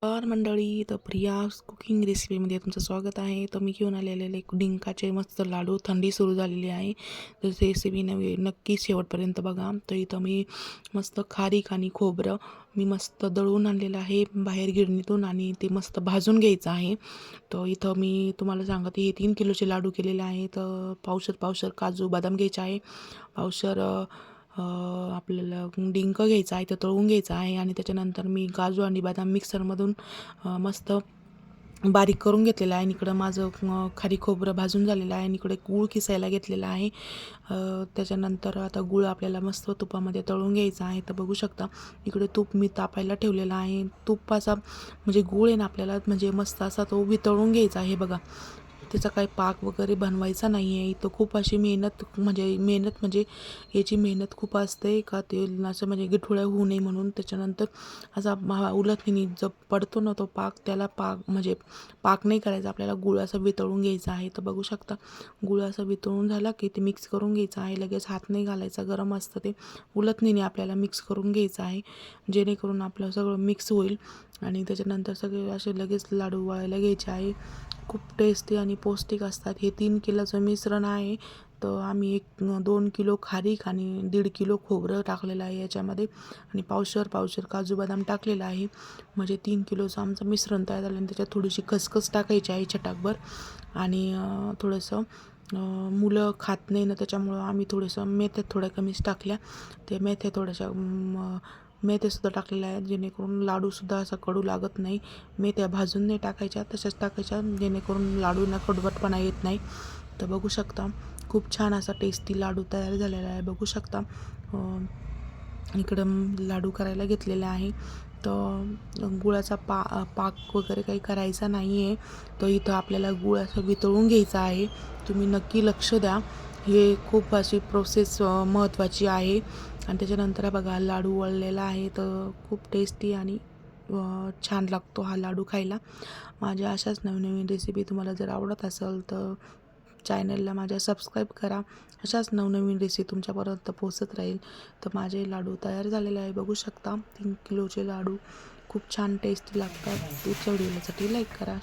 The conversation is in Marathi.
नमस्कार मंडळी, तर प्रियाज कुकिंग रेसिपीमध्ये तुमचं स्वागत आहे. तर मी घेऊन आलेले डिंकाचे मस्त लाडू. थंडी सुरू झालेली आहे, तर रेसिपी नक्की शेवटपर्यंत बघा. तर इथं मी मस्त खारीक आणि खोबरं मी मस्त दळून आणलेलं आहे बाहेर गिरणीतून, आणि ते मस्त भाजून घ्यायचं आहे. तर इथं मी तुम्हाला सांगते, हे 3 किलोचे लाडू केलेले आहे. तर पावशर काजू बदाम घ्यायचे आहे, पावशर आपल्याला डिंक घ्यायचा आहे, तर तळून घ्यायचा आहे. आणि त्याच्यानंतर मी काजू आणि बदाम मिक्सरमधून मस्त बारीक करून घेतलेलं आहे. आणि इकडं माझं खारी खोबरं भाजून झालेलं आहे, आणि इकडे गूळ किसायला घेतलेला आहे. त्याच्यानंतर आता गूळ आपल्याला मस्त तुपामध्ये तळून घ्यायचा आहे. तर बघू शकता, इकडे तूप मी तापायला ठेवलेलं आहे. तुपाचा म्हणजे गूळ आहे ना आपल्याला, म्हणजे मस्त असा तो वितळून घ्यायचा आहे बघा. त्याचा काही पाक वगैरे बनवायचा नाही आहे. इथं खूप अशी मेहनत म्हणजे याची मेहनत खूप असते का ते असं म्हणजे गिठुळ्या होऊ नये म्हणून. त्याच्यानंतर असा उलथणीने जो पडतो ना तो पाक, त्याला पाक नाही करायचा आपल्याला, गुळ असं वितळून घ्यायचा आहे. तर बघू शकता, गुळ असं वितळून झाला की ते मिक्स करून घ्यायचं आहे. लगेच हात नाही घालायचा, गरम असतं ते. उलथणीने आपल्याला मिक्स करून घ्यायचं आहे, जेणेकरून आपलं सगळं मिक्स होईल. आणि त्याच्यानंतर सगळे असे लगेच लाडू वळायला घ्यायचे आहे. खूप टेस्टी आणि पौष्टिक असतात. हे 3 किलोचं मिश्रण आहे. तर आम्ही 2 किलो खारीक आणि 1.5 किलो खोबरं टाकलेलं आहे याच्यामध्ये, आणि पावशर काजू बदाम टाकलेला आहे. म्हणजे 3 किलोचं आमचं मिश्रण तयार झालं. आणि त्याच्यात थोडीशी खसखस टाकायची आहे छटाकभर. आणि थोडंसं मुलं खात नाही ना, त्याच्यामुळं आम्ही थोडंसं मेथ्या थोड्या कमीच टाकल्या. ते मेथ्या थोड्याशा मेथ्यासुद्धा टाकलेल्या आहेत, जेणेकरून लाडूसुद्धा असा कडू लागत नाही. मेथ्या भाजून नाही टाकायच्या, तशाच टाकायच्या, जेणेकरून लाडूंना कडवटपणा येत नाही. तर बघू शकता, खूप छान असा टेस्टी लाडू तयार झालेला आहे. बघू शकता, इकडं लाडू करायला घेतलेला आहे. तर गुळाचा पाक वगैरे काही करायचा नाही आहे. तर इथं आपल्याला गुळ असं वितळून घ्यायचा आहे. तुम्ही नक्की लक्ष द्या, हे खूप अशी प्रोसेस महत्त्वाची आहे. आणि त्याच्यानंतर बघा, लाडू वळलेला आहे. तर खूप टेस्टी आणि छान लागतो हा लाडू खायला. माझ्या अशाच नवनवीन रेसिपी तुम्हाला जर आवडत असेल तर चॅनलला माझ्या सबस्क्राईब करा. अशाच नवनवीन रेसिपी तुमच्यापर्यंत पोहोचत राहील. तर माझे लाडू तयार झालेले आहे, बघू शकता. 3 किलोचे लाडू खूप छान टेस्टी लागतात. पुढच्या व्हिडिओसाठी लाईक करा.